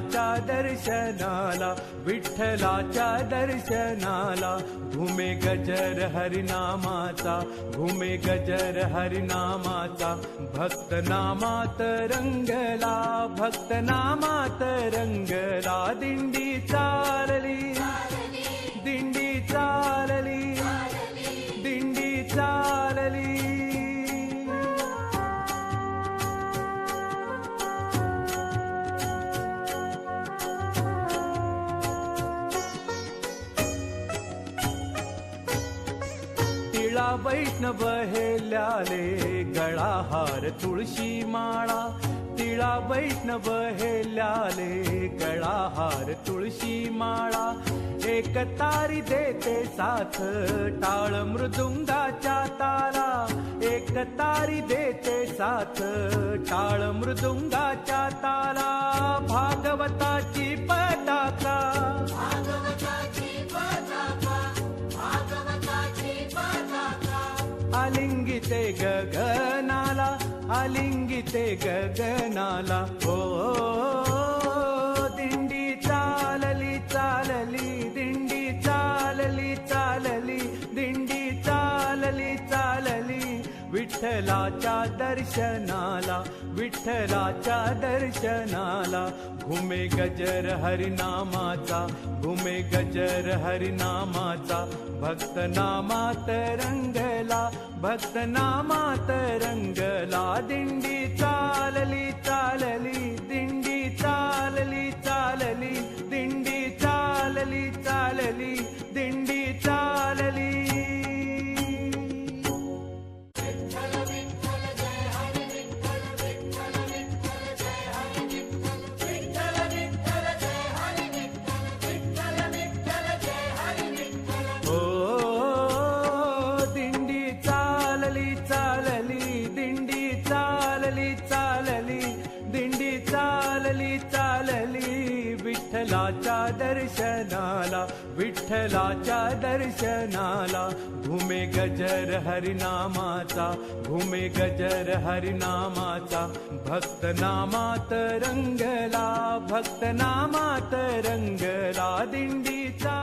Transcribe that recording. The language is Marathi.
विठ्ठलाच्या दर्शनाला, विठ्ठलाच्या दर्शनाला, घुमे गजर हरिनामाचा, घुमे गजर हरिनामाचा, भक्त नामात रंगला, भक्त नामात रंगला, दिंडी चालली, दिंडी चालली, दिंडी चालली. टिळा वैष्णव हेल्याले, गळा हार तुळशी माळा, टिळा वैष्णव हेल्याले, गळा हार तुळशी माळा, एक तारी देते साथ टाळ मृदुंगाच्या ताला, एक तारी देते साथ टाळ मृदुंगाच्या ताला, भागवताची पताका, आलिंगिते गगनाला, आलिंगिते गगनाला, ओ दिंडी चालली चालली, दिंडी चालली चालली, दिंडी चालली चालली, विठ्ठलाच्या दर्शनाला, विठ्ठलाच्या दर्शनाला, घुमे गजर हरिनामाचा, घुमे गजर हरिनामाचा, भक्त नामात रंगला, भक्त नामात रंगला, दिंडी चालली चालली, दिंडी चालली चालली, दिंडी चालली चालली, दिंडी चालली. चालली चालली, विठ्ठलाच्या दर्शनाला, विठ्ठलाच्या दर्शनाला, घुमे गजर हरिनामाचा, घुमे गजर हरिनामाचा, भक्त नामात रंगला, भक्त नामात रंगला, दिंडीचा